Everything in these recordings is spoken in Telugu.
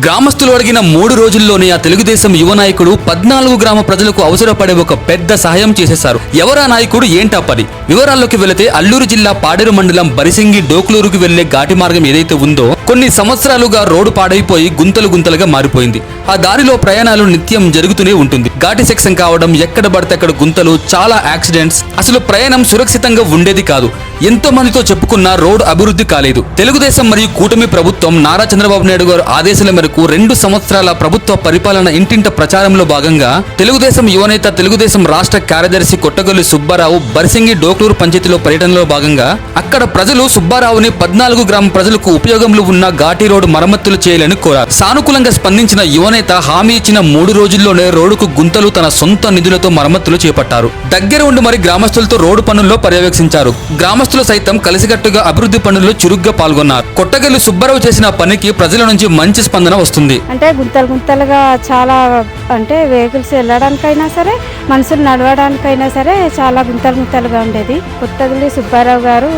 గ్రామస్తులు అడిగిన 3 రోజుల్లోనే ఆ తెలుగుదేశం యువ నాయకుడు 14 గ్రామ ప్రజలకు అవసరపడే ఒక పెద్ద సహాయం చేసేశారు. ఎవరా నాయకుడు, ఏంటా పని? వివరాల్లోకి వెళితే అల్లూరు జిల్లా పాడేరు మండలం బరిసింగి డోక్లూరుకు వెళ్లే ఘాటి మార్గం ఏదైతే ఉందో కొన్ని సంవత్సరాలుగా రోడ్డు పాడైపోయి గుంతలుగా మారిపోయింది. ఆ దారిలో ప్రయాణాలు నిత్యం జరుగుతూనే ఉంటుంది. ఘాటి సెక్షన్ కావడం, ఎక్కడ పడితే అక్కడ గుంతలు, చాలా యాక్సిడెంట్స్, అసలు ప్రయాణం సురక్షితంగా ఉండేది కాదు. ఎంతో మందితో చెప్పుకున్న రోడ్డు అభివృద్ధి కాలేదు. తెలుగుదేశం మరియు కూటమి ప్రభుత్వం నారా చంద్రబాబు నాయుడు గారు ఆదేశాల మేరకు 2 సంవత్సరాల ప్రభుత్వ పరిపాలన ఇంటింట ప్రచారంలో భాగంగా తెలుగుదేశం యువనేత, తెలుగుదేశం రాష్ట్ర కార్యదర్శి కొట్టగొల్లి సుబ్బారావు బరిసింగి డోక్లూరు పంచాయతీలో పర్యటనలో భాగంగా అక్కడ ప్రజలు సుబ్బారావుని 14 గ్రామ ప్రజలకు ఉపయోగంలో ఉన్న ఘాటి రోడ్డు మరమ్మతులు చేయాలని కోరారు. సానుకూలంగా స్పందించిన యువనేత హామీ ఇచ్చిన 3 రోజుల్లోనే రోడ్డుకు గుంతలు తన సొంత నిధులతో మరమ్మతులు చేపట్టారు. దగ్గర ఉండి మరి గ్రామస్తులతో రోడ్డు పనుల్లో పర్యవేక్షించారు. గ్రామస్తులు సైతం కలిసికట్టుగా అభివృద్ధి పనుల్లో చురుగ్గా పాల్గొన్నారు. కొట్టగల్లి సుబ్బారావు చేసిన పనికి ప్రజల నుంచి మంచి స్పందన వస్తుంది. అంటే గుంతలుగా చాలా, అంటే వెహికల్స్ వెళ్ళడానికైనా సరే, మనుషులు నడవడానికైనా సరే చాలా గుంతలుగా ఉండేది. కొట్టగల్లి సుబ్బారావు గారు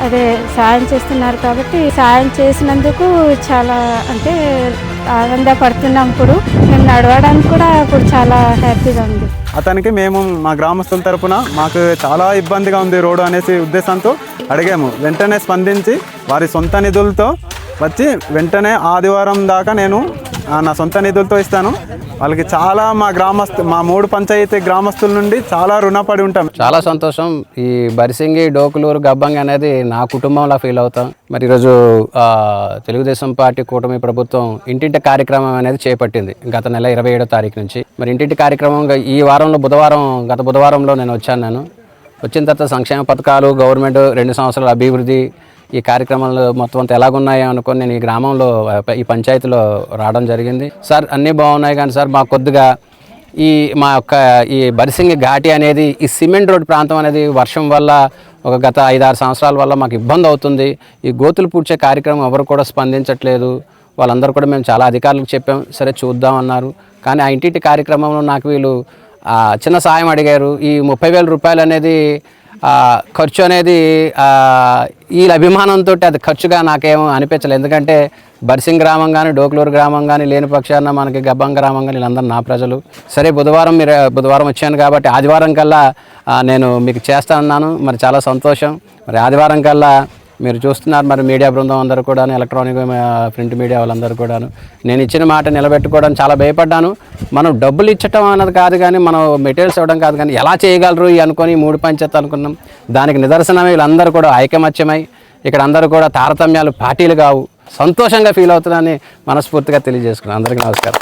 అదే సాయం చేస్తున్నారు కాబట్టి సాయం చేసినందుకు చాలా అంటే ఆనందపడుతున్నాం. ఇప్పుడు మేము నడవడానికి కూడా ఇప్పుడు చాలా హ్యాపీగా ఉంది. అతనికి మేము మా గ్రామస్తుల తరపున మాకు చాలా ఇబ్బందిగా ఉంది రోడ్డు అనేసి ఉద్దేశంతో అడిగాము. వెంటనే స్పందించి వారి సొంత నిధులతో వచ్చి వెంటనే ఆదివారం దాకా నేను నా సొంత నిధులతో ఇస్తాను. వాళ్ళకి చాలా మా 3 పంచాయతీ గ్రామస్తుల నుండి చాలా రుణపడి ఉంటాం. చాలా సంతోషం. ఈ బరిసింగి డోకులూరు గబ్బంగి అనేది నా కుటుంబంలా ఫీల్ అవుతాం. మరి ఈరోజు తెలుగుదేశం పార్టీ కూటమి ప్రభుత్వం ఇంటింటి కార్యక్రమం అనేది చేపట్టింది గత నెల 27వ తారీఖు నుంచి. మరి ఇంటింటి కార్యక్రమం ఈ వారంలో గత బుధవారంలో నేను వచ్చాను. వచ్చిన తర్వాత సంక్షేమ పథకాలు, గవర్నమెంట్ 2 సంవత్సరాల అభివృద్ధి, ఈ కార్యక్రమాలు మొత్తం అంతా ఎలాగున్నాయో అనుకొని నేను ఈ గ్రామంలో ఈ పంచాయతీలో రావడం జరిగింది. సార్ అన్నీ బాగున్నాయి కానీ సార్ మాకు కొద్దిగా ఈ బరిసింగి ఘాటి అనేది, ఈ సిమెంట్ రోడ్ ప్రాంతం అనేది వర్షం వల్ల గత 5-6 సంవత్సరాల వల్ల మాకు ఇబ్బంది అవుతుంది. ఈ గోతులు పూడ్చే కార్యక్రమం ఎవరు కూడా స్పందించట్లేదు. వాళ్ళందరూ కూడా మేము చాలా అధికారులకు చెప్పాం, సరే చూద్దామన్నారు. కానీ ఆ ఇంటింటి కార్యక్రమంలో నాకు వీళ్ళు చిన్న సాయం అడిగారు. ఈ 30,000 రూపాయలు అనేది ఖర్చు అనేది వీళ్ళ అభిమానంతో అది ఖర్చుగా నాకేమో అనిపించలేదు. ఎందుకంటే బరిసింగ్ గ్రామం కానీ, డోక్లూరు గ్రామం కానీ లేని పక్షాన మనకి గబ్బంగ్ గ్రామం కానీ వీళ్ళందరూ నా ప్రజలు. సరే బుధవారం వచ్చాను కాబట్టి ఆదివారం కల్లా నేను మీకు చేస్తానన్నాను. మరి చాలా సంతోషం. మరి ఆదివారం కల్లా మీరు చూస్తున్నారు, మరి మీడియా బృందం అందరూ కూడా, ఎలక్ట్రానిక్ ప్రింట్ మీడియా వాళ్ళందరూ కూడాను నేను ఇచ్చిన మాట నిలబెట్టుకోవడానికి చాలా భయపడ్డాను. మనం డబ్బులు ఇచ్చటం అన్నది కాదు కానీ, మనం మెటీరియల్స్ ఇవ్వడం కాదు కానీ, ఎలా చేయగలరు అనుకొని 3 పంచాయతీలు అనుకున్నాం. దానికి నిదర్శనమే వీళ్ళందరూ కూడా ఐకమత్యమై ఇక్కడ అందరూ కూడా తారతమ్యాలు పార్టీలు కావు, సంతోషంగా ఫీల్ అవుతున్నానని మనస్ఫూర్తిగా తెలియజేసుకున్నాను. అందరికీ నమస్కారం.